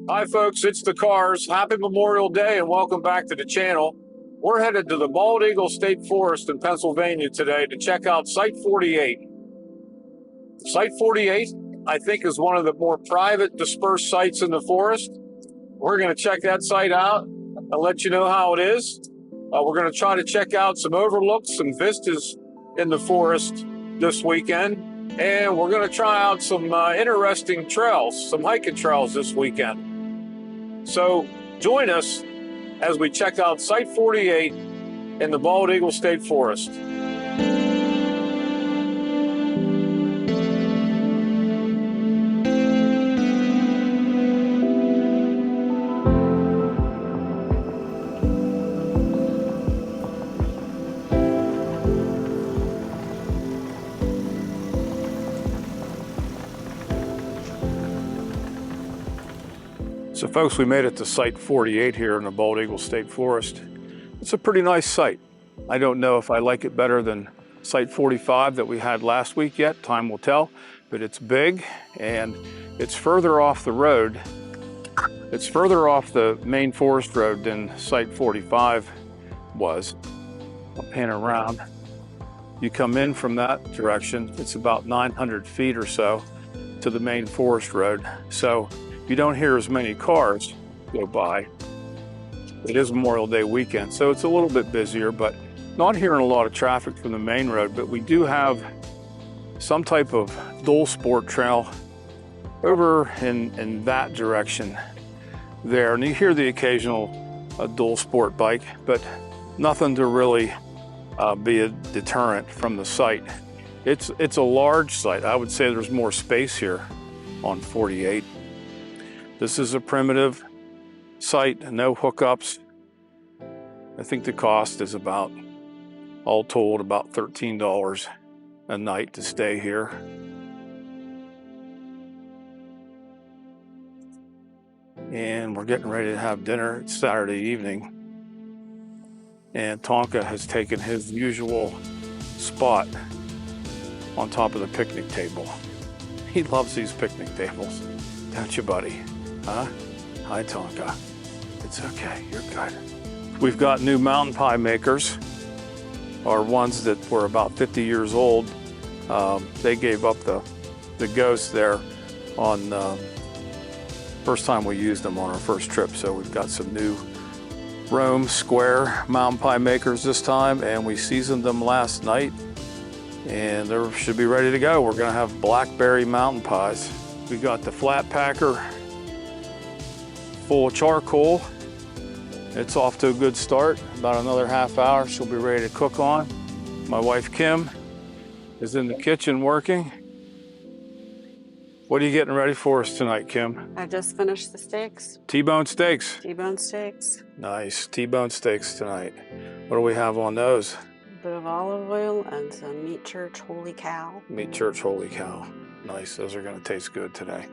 Hi folks, it's the Cars. Happy Memorial Day and welcome back to the channel. We're headed to the Bald Eagle State Forest in Pennsylvania today to check out Site 48. Site 48, I think, is one of the more private dispersed sites in the forest. We're going to check that site out and let you know how it is. We're going to try to check out some overlooks, some vistas in the forest this weekend. And we're going to try out some interesting trails, some hiking trails this weekend. So join us as we check out Site 48 in the Bald Eagle State Forest. So folks, we made it to Site 48 here in the Bald Eagle State Forest. It's a pretty nice site. I don't know if I like it better than Site 45 that we had last week yet. Time will tell, but it's big and it's further off the road. It's further off the main forest road than Site 45 was. I'll pan around. You come in from that direction, it's about 900 feet or so to the main forest road. So you don't hear as many cars go by. It is Memorial Day weekend, so it's a little bit busier, but not hearing a lot of traffic from the main road. But we do have some type of dual sport trail over in that direction there. And you hear the occasional dual sport bike, but nothing to really be a deterrent from the site. It's a large site. I would say there's more space here on 48. This is a primitive site, no hookups. I think the cost is about, all told, about $13 a night to stay here. And we're getting ready to have dinner. It's Saturday evening. And Tonka has taken his usual spot on top of the picnic table. He loves these picnic tables, don't you, buddy? Huh? Hi, Tonka. It's okay, you're good. We've got new mountain pie makers, or ones that were about 50 years old. They gave up the ghost there on first time we used them on our first trip. So we've got some new Rome square mountain pie makers this time, and we seasoned them last night, and they should be ready to go. We're gonna have blackberry mountain pies. We got the flat packer full of charcoal. It's off to a good start. About another half hour, she'll be ready to cook on. My wife Kim is in the kitchen working. What are you getting ready for us tonight, Kim? I just finished the steaks. T-bone steaks. T-bone steaks. Nice, T-bone steaks tonight. What do we have on those? A bit of olive oil and some Meat Church Holy Cow. Meat Church Holy Cow. Nice, those are gonna taste good today.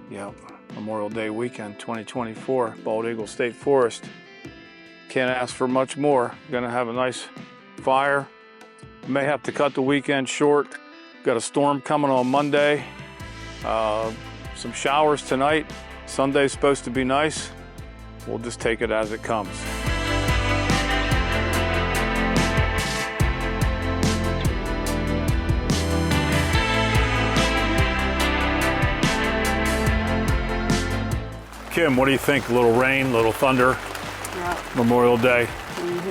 Yep. Memorial Day weekend 2024, Bald Eagle State Forest. Can't ask for much more. Gonna have a nice fire. May have to cut the weekend short. Got a storm coming on Monday. Some showers tonight. Sunday's supposed to be nice. We'll just take it as it comes. Kim, what do you think? A little rain, little thunder, Yep. Memorial Day.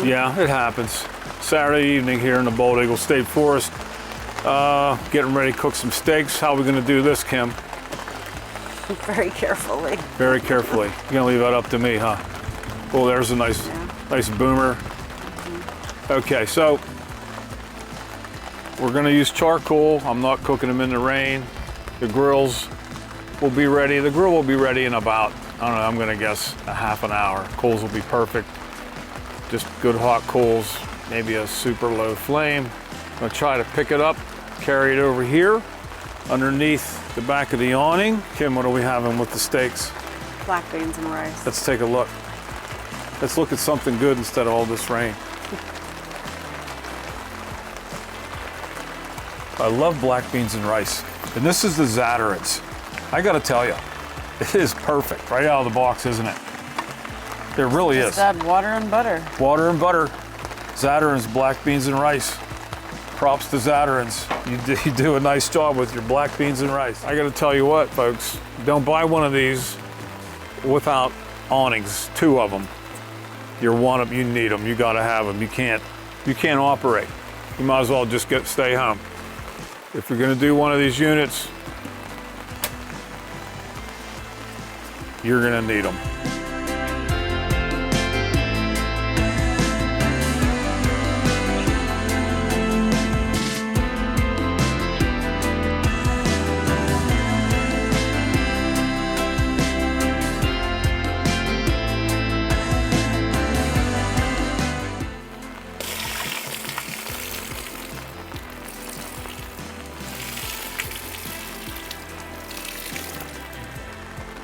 Yeah, it happens. Saturday evening here in the Bald Eagle State Forest. Getting ready to cook some steaks. How are we gonna do this, Kim? Very carefully. Very carefully. You're gonna leave that up to me, huh? Oh, there's a nice boomer. Okay, so we're gonna use charcoal. I'm not cooking them in the rain. The grills will be ready. The grill will be ready in about, I don't know, I'm gonna guess a half an hour. Coals will be perfect. Just good hot coals, maybe a super low flame. I'm gonna try to pick it up, carry it over here underneath the back of the awning. Kim, what are we having with the steaks? Black beans and rice. Let's take a look. Let's look at something good instead of all this rain. I love black beans and rice. And this is the Zatarain's. I gotta tell you, It is perfect, right out of the box, isn't it? It really is. Just add water and butter. Water and butter. Zatarain's black beans and rice. Props to Zatarain's. You do a nice job with your black beans and rice. I gotta tell you what, folks, don't buy one of these without awnings, 2 of them. You need them, you gotta have them. You can't operate. You might as well just stay home. If you're gonna do one of these units, you're gonna need them.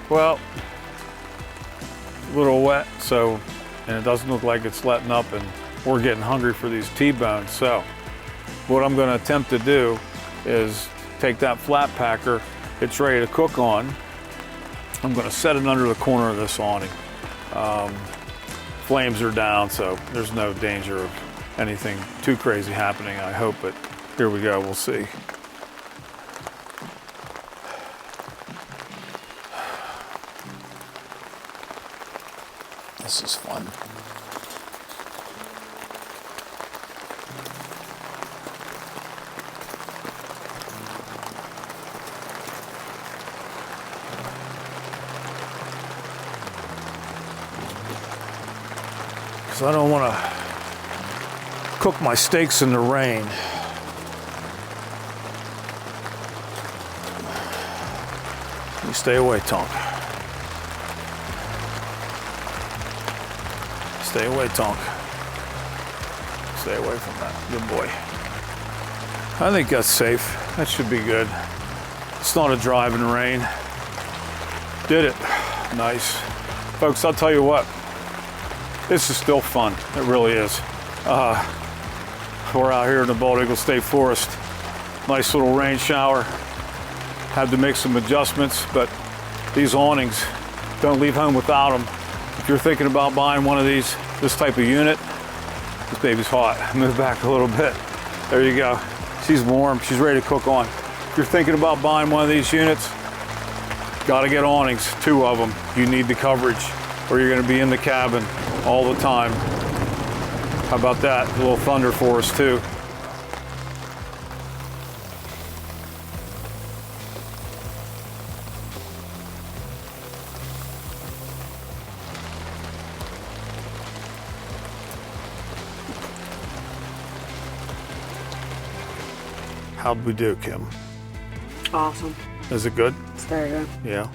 Well, a little wet, and it doesn't look like it's letting up, and we're getting hungry for these T-bones. So what I'm going to attempt to do is take that flat packer it's ready to cook on. I'm going to set it under the corner of this awning. Flames are down, so there's no danger of anything too crazy happening, I hope, but here we go, we'll see. This is fun. Because I don't want to cook my steaks in the rain. You stay away, Tonk. Stay away, Tonk. Stay away from that. Good boy. I think that's safe. That should be good. It's not a driving rain. Did it. Nice. Folks, I'll tell you what. This is still fun. It really is. We're out here in the Bald Eagle State Forest. Nice little rain shower. Had to make some adjustments, but these awnings, don't leave home without them. If you're thinking about buying one of these, this type of unit, this baby's hot. Move back a little bit. There you go. She's warm, she's ready to cook on. If you're thinking about buying one of these units, gotta get awnings, 2 of them. You need the coverage, or you're gonna be in the cabin all the time. How about that? A little thunder for us too. How'd we do, Kim? Awesome. Is it good? It's very good. Yeah.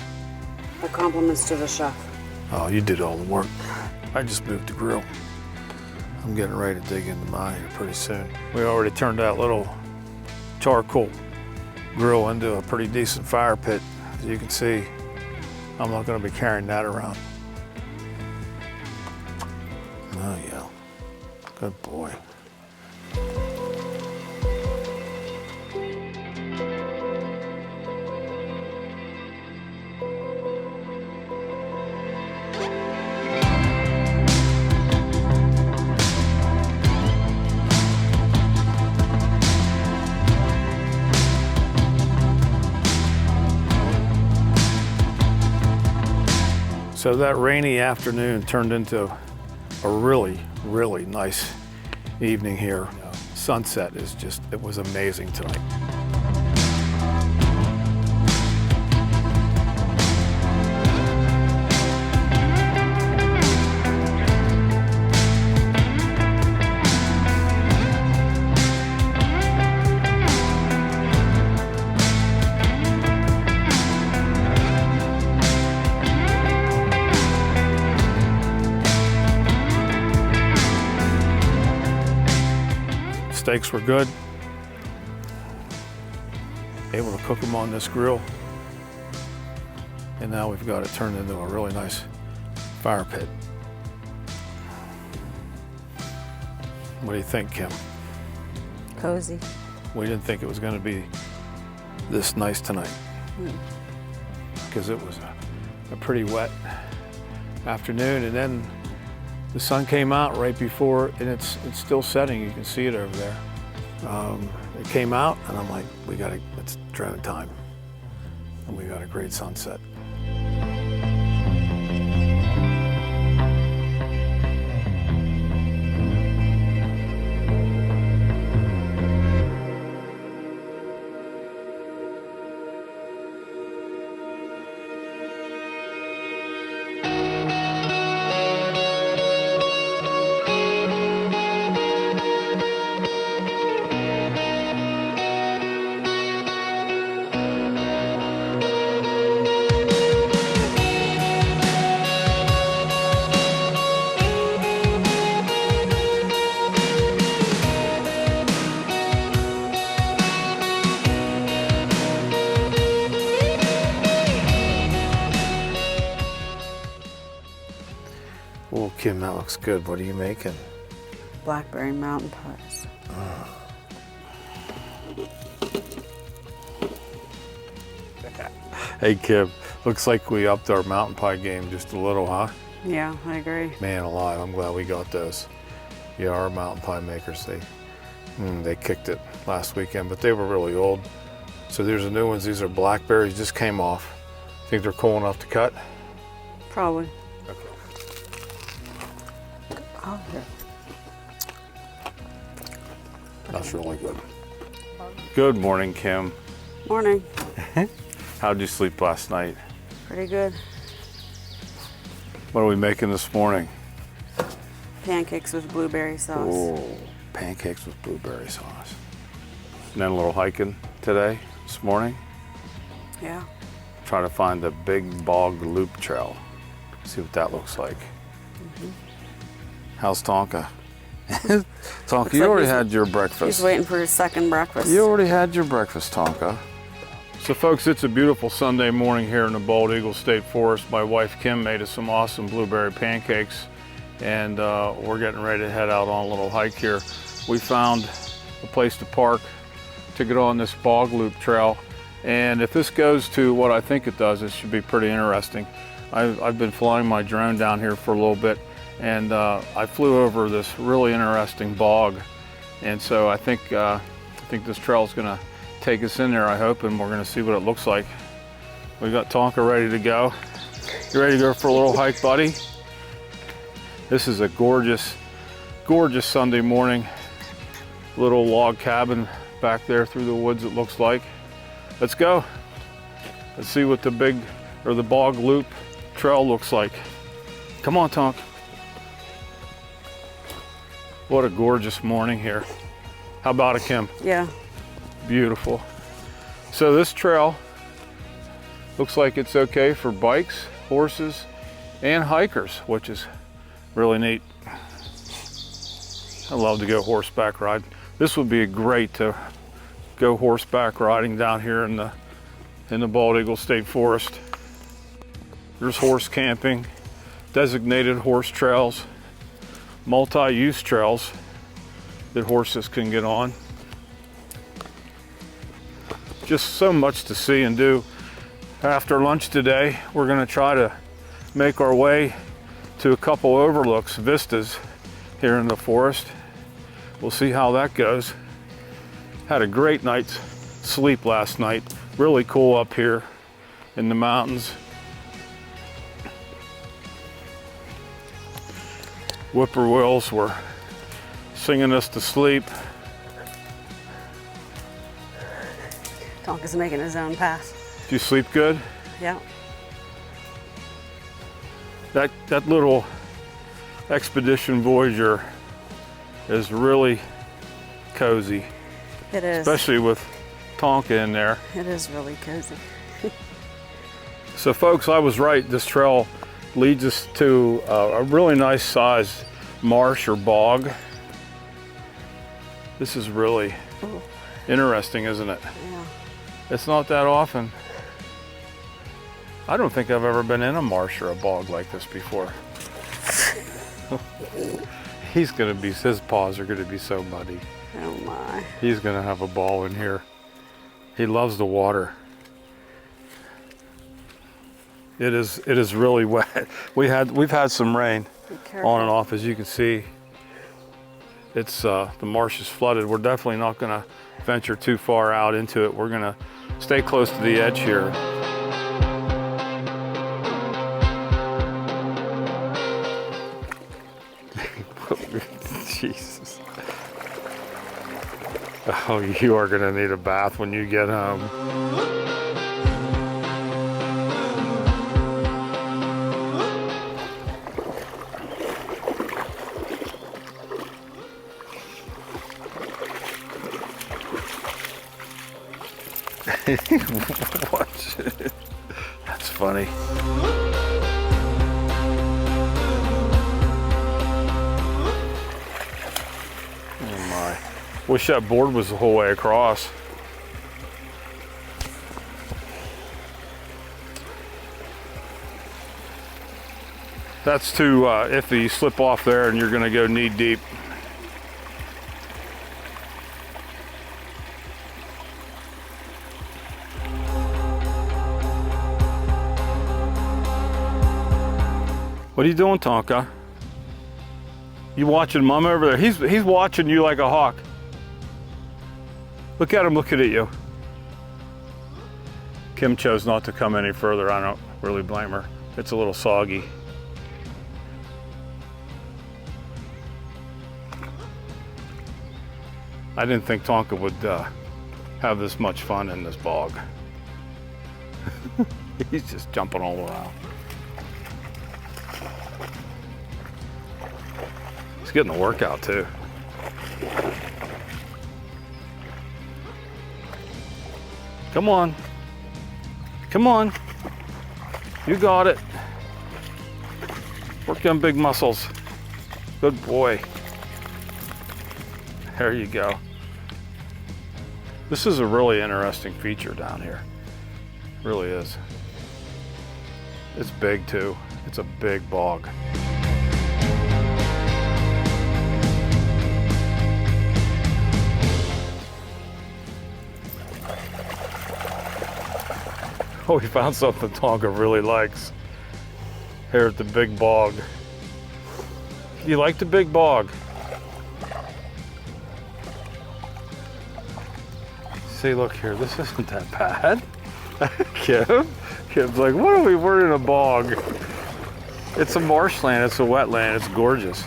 The compliments to the chef. Oh, you did all the work. I just moved the grill. I'm getting ready to dig into mine here pretty soon. We already turned that little charcoal grill into a pretty decent fire pit. As you can see, I'm not going to be carrying that around. Oh yeah, good boy. So that rainy afternoon turned into a really, really nice evening here. Sunset is just, it was amazing tonight. Steaks were good. Able to cook them on this grill. And now we've got it turned into a really nice fire pit. What do you think, Kim? Cozy. We didn't think it was going to be this nice tonight. Because it was a pretty wet afternoon, and then the sun came out right before, and it's still setting. You can see it over there. It came out, and I'm like, it's drone time, and we got a great sunset. Oh, Kim, that looks good. What are you making? Blackberry mountain pies. Hey, Kim, looks like we upped our mountain pie game just a little, huh? Yeah, I agree. Man alive, I'm glad we got those. Yeah, our mountain pie makers, they kicked it last weekend, but they were really old. So there's the new ones. These are blackberries, just came off. Think they're cool enough to cut? Probably. Okay. Oh, here. That's really good. Good morning, Kim. Morning. How'd you sleep last night? Pretty good. What are we making this morning? Pancakes with blueberry sauce. Oh, pancakes with blueberry sauce. And then a little hiking today, this morning. Yeah. Trying to find the big bog loop trail. See what that looks like. How's Tonka? Tonka, you already had your breakfast. He's waiting for his second breakfast. You already had your breakfast, Tonka. So folks, it's a beautiful Sunday morning here in the Bald Eagle State Forest. My wife Kim made us some awesome blueberry pancakes, and we're getting ready to head out on a little hike here. We found a place to park to get on this bog loop trail, and if this goes to what I think it does, it should be pretty interesting. I've been flying my drone down here for a little bit, and I flew over this really interesting bog, and so I think this trail is going to take us in there, I hope, and we're going to see what it looks like. We got Tonka ready to go. You ready to go for a little hike, buddy? This is a gorgeous, gorgeous Sunday morning. Little log cabin back there through the woods, it looks like. Let's go. Let's see what the bog loop trail looks like. Come on, Tonk. What a gorgeous morning here. How about it, Kim? Yeah. Beautiful. So this trail looks like it's okay for bikes, horses, and hikers, which is really neat. I love to go horseback ride. This would be great to go horseback riding down here in the Bald Eagle State Forest. There's horse camping, designated horse trails, multi-use trails that horses can get on. Just so much to see and do. After lunch today, we're going to try to make our way to a couple overlooks, vistas here in the forest. We'll see how that goes. Had a great night's sleep last night. Really cool up here in the mountains. Whippoorwills were singing us to sleep. Tonka's making his own path. Did you sleep good? Yeah. That little Expedition Voyager is really cozy. It is. Especially with Tonka in there. It is really cozy. So folks, I was right. This trail leads us to a really nice sized marsh or bog. This is really interesting, isn't it? Yeah. It's not that often. I don't think I've ever been in a marsh or a bog like this before. His paws are gonna be so muddy. Oh my. He's gonna have a ball in here. He loves the water. It is really wet. We've had some rain on and off, as you can see. It's the marsh is flooded. We're definitely not gonna venture too far out into it. We're gonna stay close to the edge here. Jesus. Oh, you are gonna need a bath when you get home. What? That's funny. Oh my. Wish that board was the whole way across. That's too iffy. You slip off there and you're gonna go knee deep. What are you doing, Tonka? You watching Mom over there? He's watching you like a hawk. Look at him looking at you. Kim chose not to come any further. I don't really blame her. It's a little soggy. I didn't think Tonka would have this much fun in this bog. He's just jumping all around. He's getting a workout too. Come on. Come on. You got it. Work them big muscles. Good boy. There you go. This is a really interesting feature down here. It really is. It's big too. It's a big bog. Oh, we found something Tonka really likes here at the big bog. You like the big bog? See, look here, this isn't that bad. Kim's like, what are we, we're in a bog. It's a marshland, it's a wetland, it's gorgeous.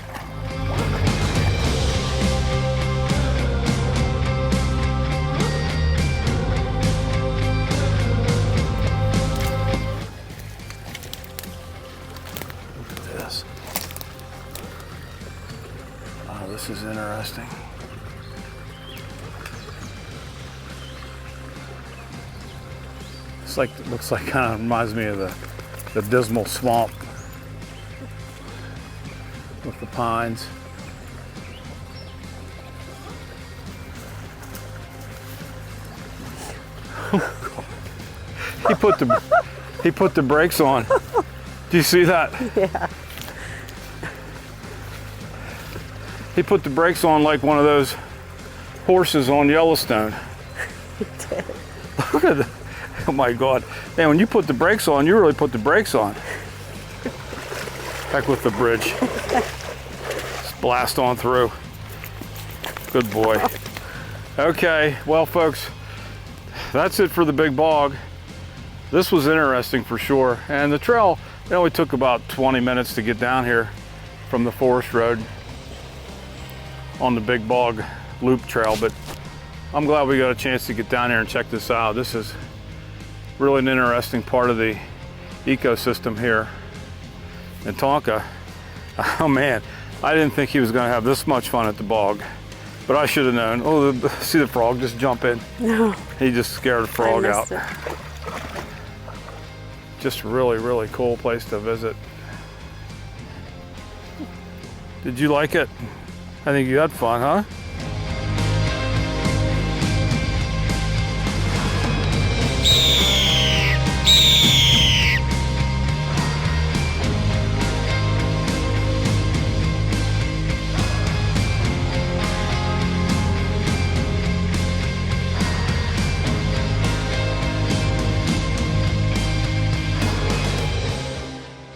Look at this. Oh, this is interesting. It looks like kind of reminds me of the Dismal Swamp with the pines. He put the brakes on. Do you see that? Yeah. He put the brakes on like one of those horses on Yellowstone. He did. Look at that. Oh my God. Man, when you put the brakes on, you really put the brakes on. Heck with the bridge. Just blast on through. Good boy. Okay, well folks, that's it for the big bog. This was interesting for sure. And the trail, it only took about 20 minutes to get down here from the forest road on the big bog loop trail, but I'm glad we got a chance to get down here and check this out. This is really an interesting part of the ecosystem here in Tonka. Oh man, I didn't think he was gonna have this much fun at the bog, but I should have known. Oh, see the frog just jump in? No. He just scared the frog out. It. Just really, really cool place to visit. Did you like it? I think you had fun, huh?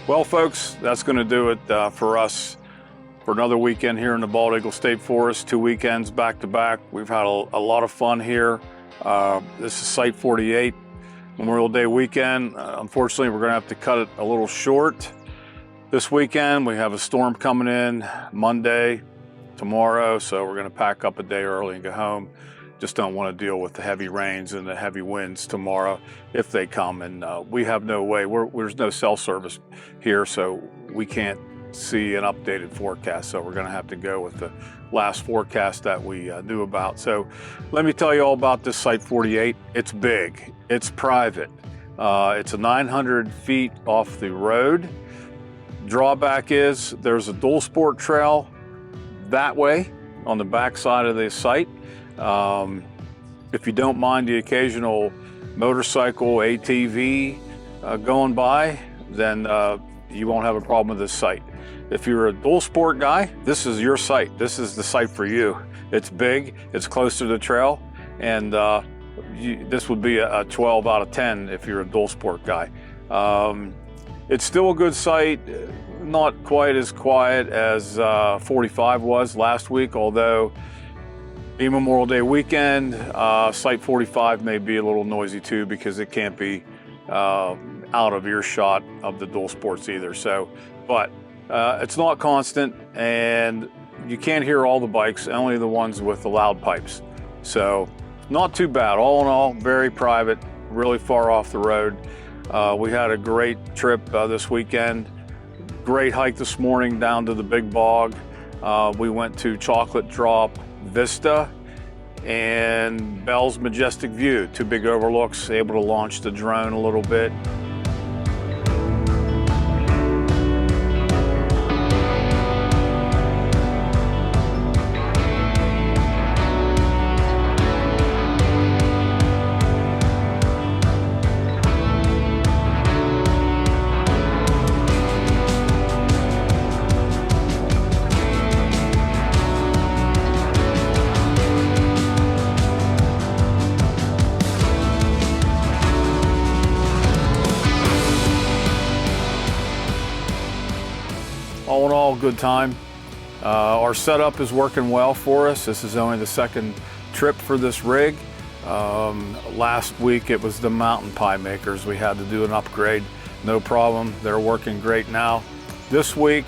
Well, folks, that's going to do it for us for another weekend here in the Bald Eagle State Forest. 2 weekends back to back. We've had a lot of fun here. This is Site 48, Memorial Day weekend. Unfortunately, we're going to have to cut it a little short this weekend. We have a storm coming in Monday, tomorrow, so we're going to pack up a day early and go home. Just don't want to deal with the heavy rains and the heavy winds tomorrow if they come. And we have no way, there's no cell service here, so we can't see an updated forecast. So we're going to have to go with the last forecast that we knew about. So let me tell you all about this Site 48. It's big, it's private. It's 900 feet off the road. Drawback is there's a dual sport trail that way on the back side of the site. If you don't mind the occasional motorcycle, ATV going by, then you won't have a problem with this site. If you're a dual sport guy, this is your site. This is the site for you. It's big, it's close to the trail, and this would be a 12 out of 10 if you're a dual sport guy. It's still a good site, not quite as quiet as 45 was last week, although being Memorial Day weekend, Site 45 may be a little noisy too because it can't be out of earshot of the dual sports either. So, but it's not constant, and you can't hear all the bikes, only the ones with the loud pipes. So not too bad. All in all, very private, really far off the road. We had a great trip this weekend. Great hike this morning down to the Big Bog. We went to Chocolate Drop Vista and Bell's Majestic View, 2 big overlooks, able to launch the drone a little bit. All in all, good time. Our setup is working well for us. This is only the second trip for this rig. Last week it was the mountain pie makers. We had to do an upgrade, no problem. They're working great now. This week,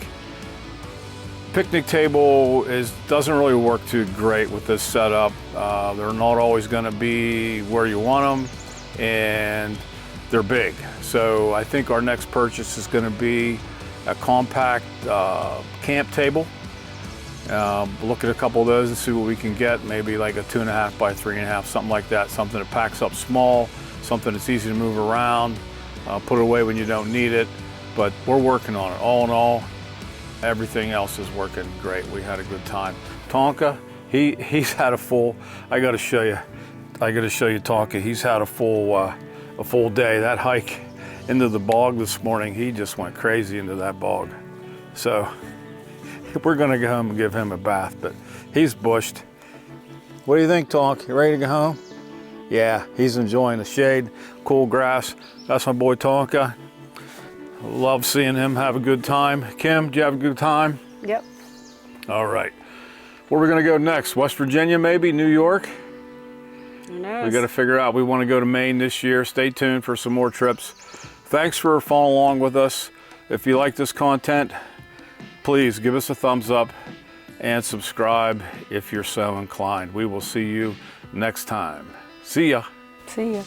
picnic table doesn't really work too great with this setup. They're not always gonna be where you want them, and they're big. So I think our next purchase is gonna be a compact camp table. Look at a couple of those and see what we can get. Maybe like a 2.5 by 3.5, something like that. Something that packs up small, something that's easy to move around, put it away when you don't need it. But we're working on it. All in all, everything else is working great. We had a good time. Tonka, he's had a full, I gotta show you Tonka. He's had a full day. That hike into the bog this morning, he just went crazy into that bog. So we're gonna go home and give him a bath, but he's bushed. What do you think, Tonk? You ready to go home? Yeah, he's enjoying the shade, cool grass. That's my boy Tonka. Love seeing him have a good time. Kim, did you have a good time? Yep. All right. Where are we gonna go next? West Virginia, maybe? New York? Who knows? We gotta figure out. We wanna go to Maine this year. Stay tuned for some more trips. Thanks for following along with us. If you like this content, please give us a thumbs up and subscribe if you're so inclined. We will see you next time. See ya. See ya.